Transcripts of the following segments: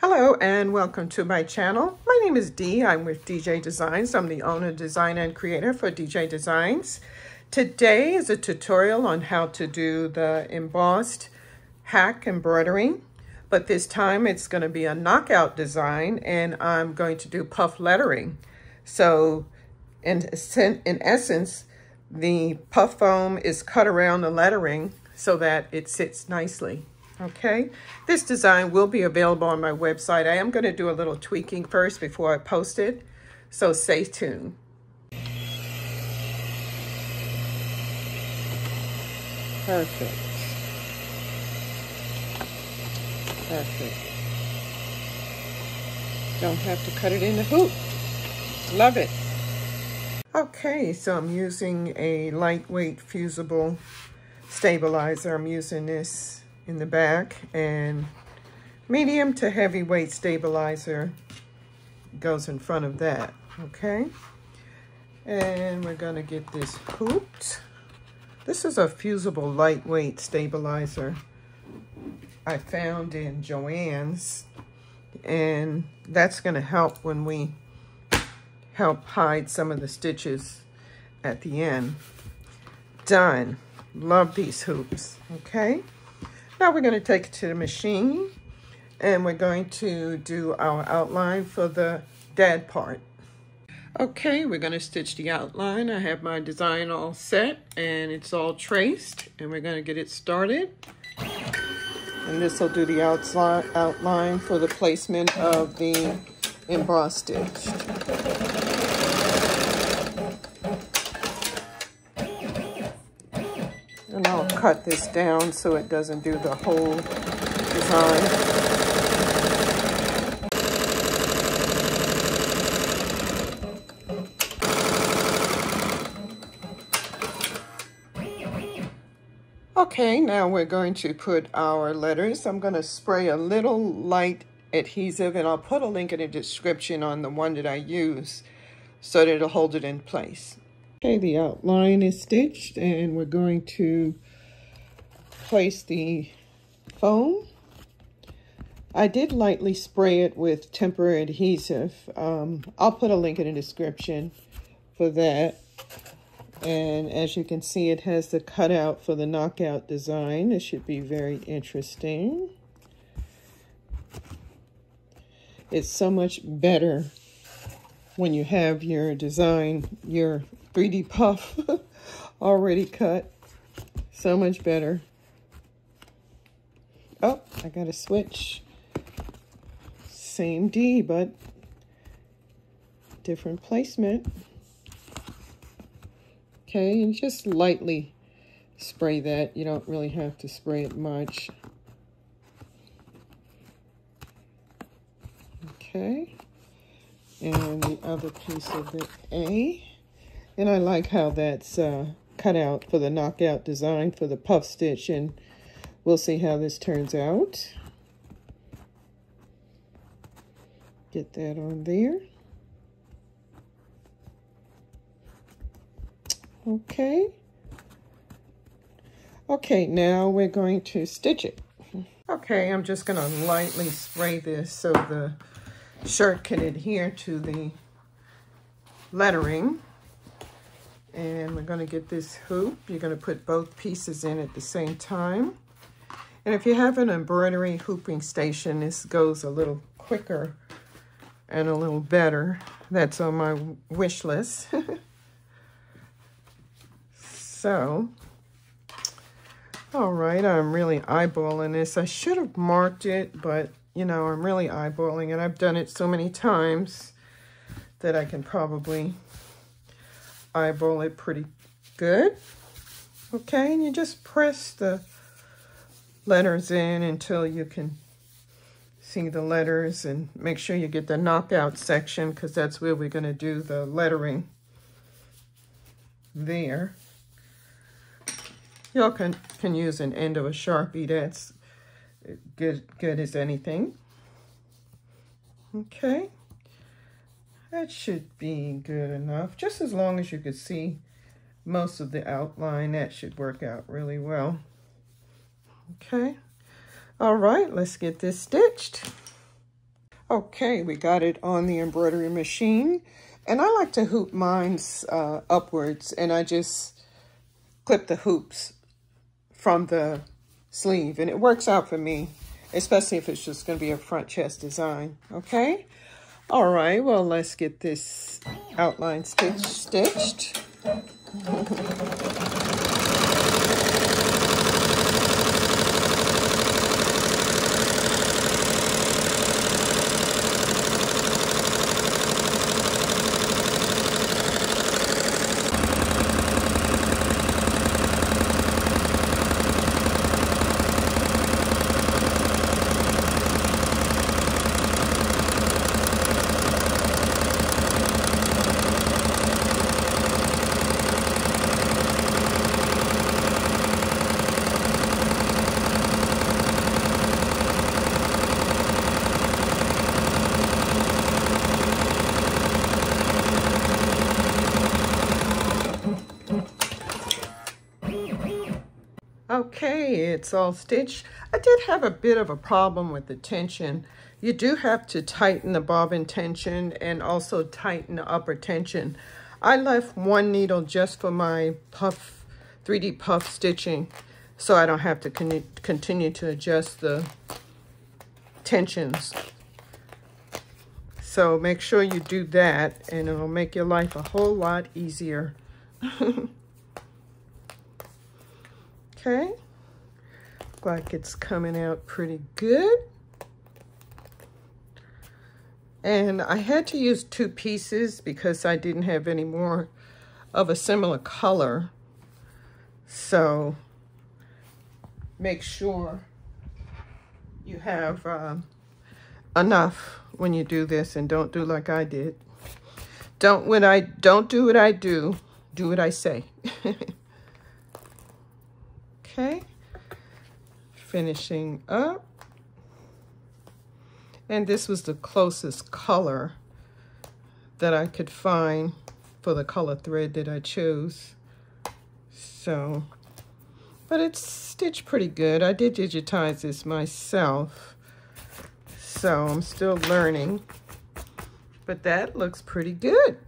Hello and welcome to my channel. My name is Dee. I'm with DeeJDesignz. I'm the owner, designer, and creator for DeeJDesignz. Today is a tutorial on how to do the embossed hack embroidery, but this time it's going to be a knockout design and I'm going to do puff lettering. So in essence, the puff foam is cut around the lettering so that it sits nicely. Okay, this design will be available on my website. I am going to do a little tweaking first before I post it, so stay tuned. Perfect. Perfect. Don't have to cut it in the hoop. Love it. Okay, so I'm using a lightweight fusible stabilizer. I'm using this in the back, and medium to heavyweight stabilizer goes in front of that. Okay, and we're gonna get this hooped. This is a fusible lightweight stabilizer I found in Joann's, and that's gonna help when we help hide some of the stitches at the end. Done. Love these hoops. Okay, now we're going to take it to the machine and we're going to do our outline for the dad part. Okay, we're going to stitch the outline. I have my design all set and it's all traced, and we're going to get it started. And this will do the outline for the placement of the embossed stitch. And I'll cut this down so it doesn't do the whole design. Okay, now we're going to put our letters. I'm going to spray a little light adhesive, and I'll put a link in the description on the one that I use so that it'll hold it in place. Okay, the outline is stitched, and we're going to place the foam. I did lightly spray it with temporary adhesive. I'll put a link in the description for that. And as you can see, it has the cutout for the knockout design. It should be very interesting. It's so much better when you have your design, your 3D puff already cut. So much better. Oh, I got to switch. Same D, but different placement. Okay, and just lightly spray that. You don't really have to spray it much. Okay. And the other piece of the A. And I like how that's cut out for the knockout design for the puff stitch, and we'll see how this turns out. Get that on there. Okay. Okay, now we're going to stitch it. Okay, I'm just going to lightly spray this so the shirt can adhere to the lettering. And we're going to get this hoop. You're going to put both pieces in at the same time. And if you have an embroidery hooping station, this goes a little quicker and a little better. That's on my wish list. So, all right, I'm really eyeballing this. I should have marked it, but, you know, I'm really eyeballing it. I've done it so many times that I can probably eyeball it pretty good. Okay, and you just press the letters in until you can see the letters, and make sure you get the knockout section, because that's where we're going to do the lettering there. Y'all can use an end of a Sharpie. That's good as anything. Okay. That should be good enough. Just as long as you could see most of the outline, that should work out really well. Okay. All right, let's get this stitched. Okay, we got it on the embroidery machine. And I like to hoop mine's upwards, and I just clip the hoops from the sleeve. And it works out for me, especially if it's just going to be a front chest design. Okay? All right, well, let's get this outline stitched. Okay, it's all stitched. I did have a bit of a problem with the tension. You do have to tighten the bobbin tension and also tighten the upper tension. I left one needle just for my puff, 3D puff stitching, so I don't have to continue to adjust the tensions. So make sure you do that, and it'll make your life a whole lot easier. Okay, look like it's coming out pretty good. And I had to use 2 pieces because I didn't have any more of a similar color. So make sure you have enough when you do this, and don't do like I did. Don't do what I do. Do what I say. Okay, finishing up. And this was the closest color that I could find for the color thread that I chose. So, but it's stitched pretty good. I did DeeJDesignz this myself, so I'm still learning, but that looks pretty good.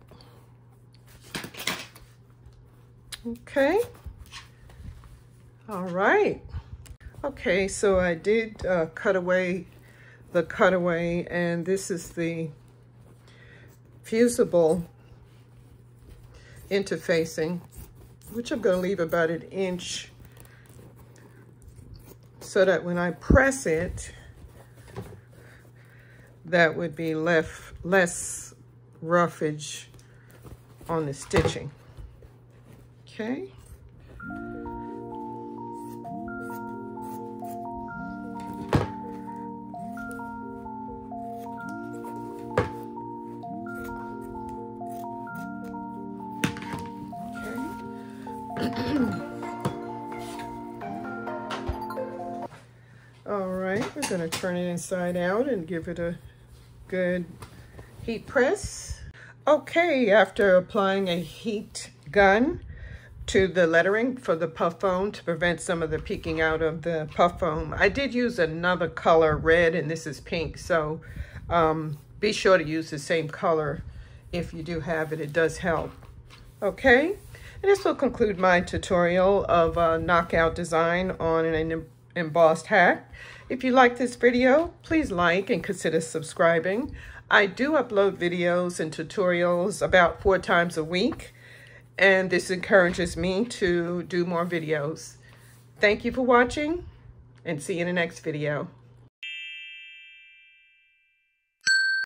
Okay. All right. Okay, so I did cut away the cutaway, and this is the fusible interfacing, which I'm going to leave about 1 inch so that when I press it, that would be less roughage on the stitching. Okay. All right, we're going to turn it inside out and give it a good heat press. Okay, after applying a heat gun to the lettering for the puff foam to prevent some of the peeking out of the puff foam, I did use another color, red, and this is pink, so be sure to use the same color if you do have it. It does help. Okay, and this will conclude my tutorial of a knockout design on an embossed hat. If you like this video, please like and consider subscribing. I do upload videos and tutorials about 4 times a week, and this encourages me to do more videos. Thank you for watching, and see you in the next video.